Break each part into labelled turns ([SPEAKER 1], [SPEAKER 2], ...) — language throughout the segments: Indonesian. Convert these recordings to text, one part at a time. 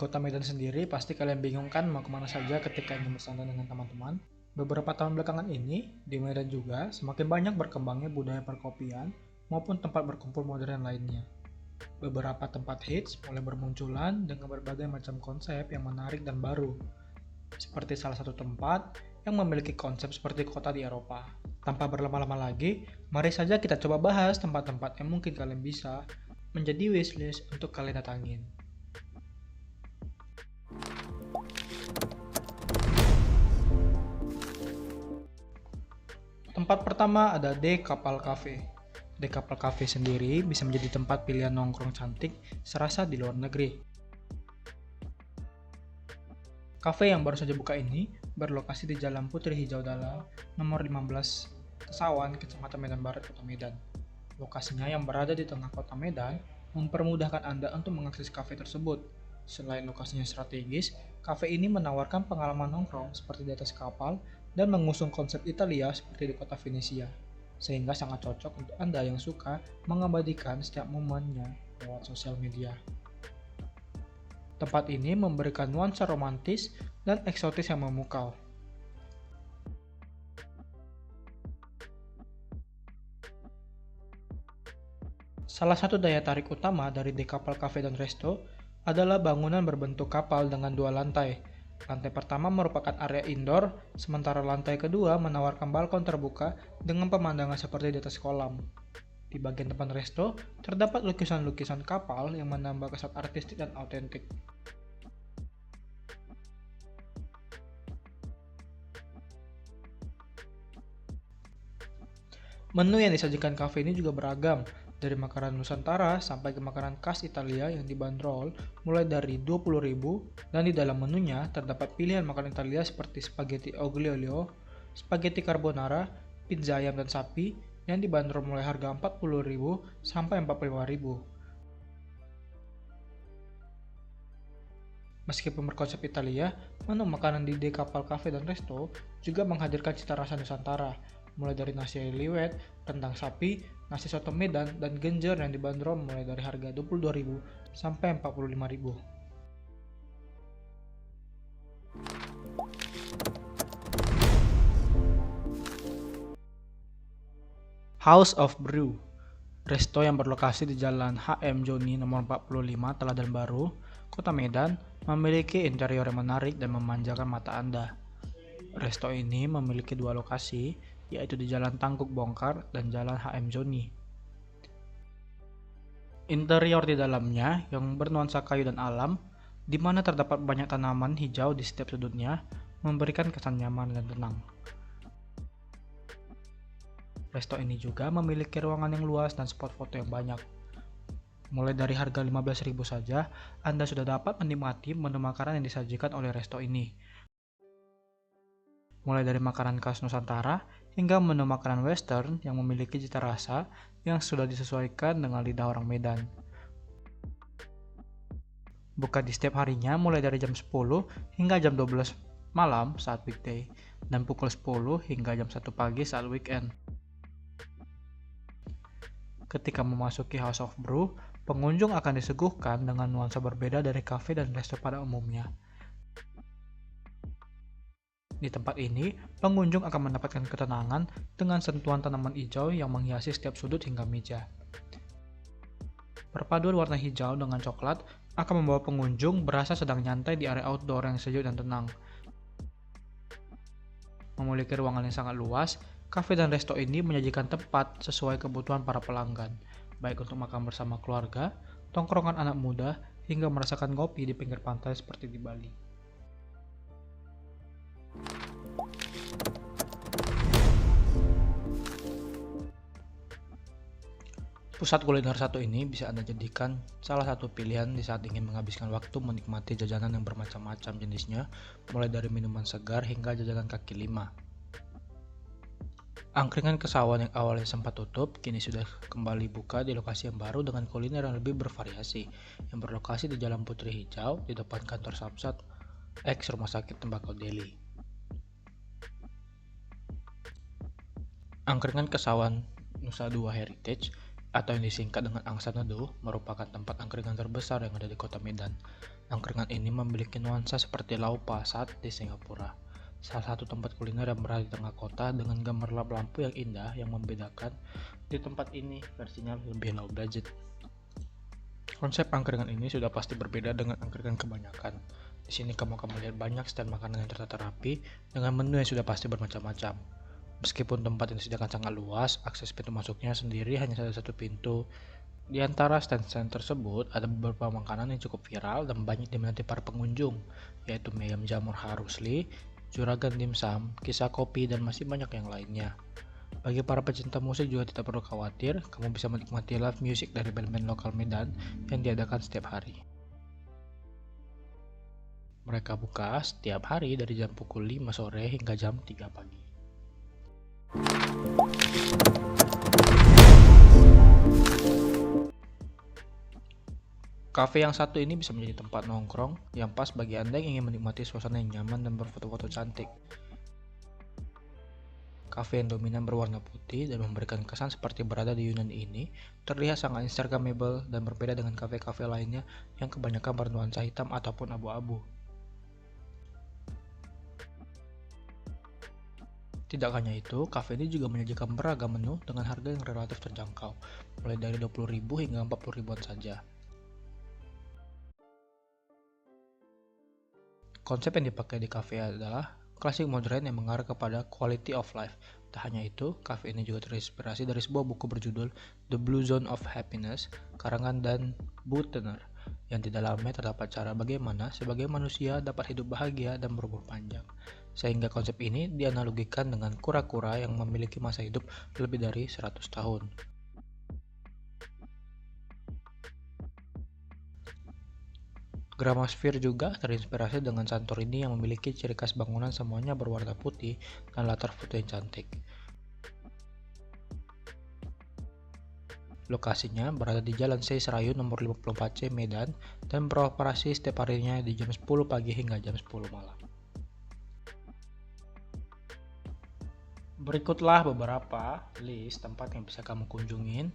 [SPEAKER 1] kota Medan sendiri, pasti kalian bingung kan mau kemana saja ketika ingin bersantai dengan teman-teman. Beberapa tahun belakangan ini, di Medan juga semakin banyak berkembangnya budaya perkopian maupun tempat berkumpul modern lainnya. Beberapa tempat hits mulai bermunculan dengan berbagai macam konsep yang menarik dan baru, seperti salah satu tempat yang memiliki konsep seperti kota di Eropa. Tanpa berlama-lama lagi, mari saja kita coba bahas tempat-tempat yang mungkin kalian bisa menjadi wishlist untuk kalian datangin. Tempat pertama ada The Kapal Cafe. The Kapal Cafe sendiri bisa menjadi tempat pilihan nongkrong cantik serasa di luar negeri. Cafe yang baru saja buka ini berlokasi di Jalan Putri Hijau Dalam, nomor 15, Kesawan, Kecamatan Medan Barat, Kota Medan. Lokasinya yang berada di tengah kota Medan mempermudahkan Anda untuk mengakses kafe tersebut. Selain lokasinya strategis, kafe ini menawarkan pengalaman nongkrong seperti di atas kapal dan mengusung konsep Italia seperti di kota Venesia, sehingga sangat cocok untuk Anda yang suka mengabadikan setiap momennya lewat sosial media. Tempat ini memberikan nuansa romantis dan eksotis yang memukau. Salah satu daya tarik utama dari The Kapal Cafe dan Resto adalah bangunan berbentuk kapal dengan dua lantai. Lantai pertama merupakan area indoor, sementara lantai kedua menawarkan balkon terbuka dengan pemandangan seperti di atas kolam. Di bagian depan resto, terdapat lukisan-lukisan kapal yang menambah kesan artistik dan autentik. Menu yang disajikan kafe ini juga beragam, dari makanan Nusantara sampai ke makanan khas Italia yang dibanderol mulai dari 20.000, dan di dalam menunya terdapat pilihan makanan Italia seperti spaghetti aglio olio, spaghetti carbonara, pizza ayam dan sapi yang dibanderol mulai harga 40.000 sampai 45.000. Meskipun berkonsep Italia, menu makanan di The Kapal Cafe dan Resto juga menghadirkan cita rasa Nusantara, mulai dari nasi liwet, rendang sapi, nasi soto Medan, dan genjer yang dibanderol mulai dari harga 22.000 sampai 45.000. House of Brew, resto yang berlokasi di Jalan HM Joni nomor 45 Teladan Baru, Kota Medan, memiliki interior yang menarik dan memanjakan mata Anda. Resto ini memiliki dua lokasi, yaitu di Jalan Tangkuk Bongkar dan Jalan HM Joni. Interior di dalamnya yang bernuansa kayu dan alam, di mana terdapat banyak tanaman hijau di setiap sudutnya, memberikan kesan nyaman dan tenang. Resto ini juga memiliki ruangan yang luas dan spot foto yang banyak. Mulai dari harga 15.000 saja, Anda sudah dapat menikmati menu makanan yang disajikan oleh resto ini. Mulai dari makanan khas Nusantara hingga menu makanan western yang memiliki cita rasa yang sudah disesuaikan dengan lidah orang Medan. Buka di setiap harinya mulai dari jam 10 hingga jam 12 malam saat weekday dan pukul 10 hingga jam 1 pagi saat weekend. Ketika memasuki House of Brew, pengunjung akan disuguhkan dengan nuansa berbeda dari kafe dan resto pada umumnya. Di tempat ini, pengunjung akan mendapatkan ketenangan dengan sentuhan tanaman hijau yang menghiasi setiap sudut hingga meja. Perpaduan warna hijau dengan coklat akan membawa pengunjung berasa sedang nyantai di area outdoor yang sejuk dan tenang. Memiliki ruangan yang sangat luas, kafe dan resto ini menyajikan tempat sesuai kebutuhan para pelanggan, baik untuk makan bersama keluarga, tongkrongan anak muda, hingga merasakan ngopi di pinggir pantai seperti di Bali. Pusat kuliner satu ini bisa Anda jadikan salah satu pilihan di saat ingin menghabiskan waktu menikmati jajanan yang bermacam-macam jenisnya, mulai dari minuman segar hingga jajanan kaki lima. Angkringan Kesawan yang awalnya sempat tutup, kini sudah kembali buka di lokasi yang baru dengan kuliner yang lebih bervariasi, yang berlokasi di Jalan Putri Hijau di depan kantor Samsat X Rumah Sakit Tembakau Delhi. Angkringan Kesawan Nusa Dua Heritage atau yang disingkat dengan Angsa Nedo, merupakan tempat angkringan terbesar yang ada di kota Medan. Angkringan ini memiliki nuansa seperti Lau Pa Sat di Singapura. Salah satu tempat kuliner yang berada di tengah kota dengan gambar lampu yang indah yang membedakan di tempat ini versinya lebih low budget. Konsep angkringan ini sudah pasti berbeda dengan angkringan kebanyakan. Di sini kamu akan melihat banyak stand makanan yang tertata rapi dengan menu yang sudah pasti bermacam-macam. Meskipun tempat yang disediakan sangat luas, akses pintu masuknya sendiri hanya ada satu pintu. Di antara stand-stand tersebut, ada beberapa makanan yang cukup viral dan banyak diminati para pengunjung, yaitu mie ayam jamur harusli, juragan dimsum, kisah kopi, dan masih banyak yang lainnya. Bagi para pecinta musik juga tidak perlu khawatir, kamu bisa menikmati live music dari band-band lokal Medan yang diadakan setiap hari. Mereka buka setiap hari dari jam pukul 5 sore hingga jam 3 pagi. Kafe yang satu ini bisa menjadi tempat nongkrong yang pas bagi Anda yang ingin menikmati suasana yang nyaman dan berfoto-foto cantik. Kafe yang dominan berwarna putih dan memberikan kesan seperti berada di Yunani ini terlihat sangat instagramable dan berbeda dengan kafe-kafe lainnya yang kebanyakan bernuansa hitam ataupun abu-abu. Tidak hanya itu, kafe ini juga menyajikan beragam menu dengan harga yang relatif terjangkau, mulai dari 20.000 hingga 40 ribuan saja. Konsep yang dipakai di kafe adalah klasik modern yang mengarah kepada quality of life. Tak hanya itu, kafe ini juga terinspirasi dari sebuah buku berjudul The Blue Zone of Happiness, karangan Dan Buettner, yang di dalamnya terdapat cara bagaimana sebagai manusia dapat hidup bahagia dan berumur panjang. Sehingga konsep ini dianalogikan dengan kura-kura yang memiliki masa hidup lebih dari 100 tahun. Gramosphere juga terinspirasi dengan Santorini yang memiliki ciri khas bangunan semuanya berwarna putih dan latar foto yang cantik. Lokasinya berada di Jalan C Serayu nomor 54C Medan dan beroperasi setiap harinya di jam 10 pagi hingga jam 10 malam. Berikutlah beberapa list tempat yang bisa kamu kunjungin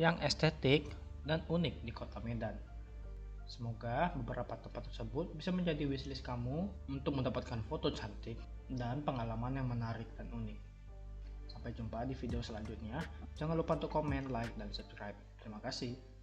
[SPEAKER 1] yang estetik dan unik di kota Medan. Semoga beberapa tempat tersebut bisa menjadi wishlist kamu untuk mendapatkan foto cantik dan pengalaman yang menarik dan unik. Sampai jumpa di video selanjutnya. Jangan lupa untuk komen, like, dan subscribe. Terima kasih.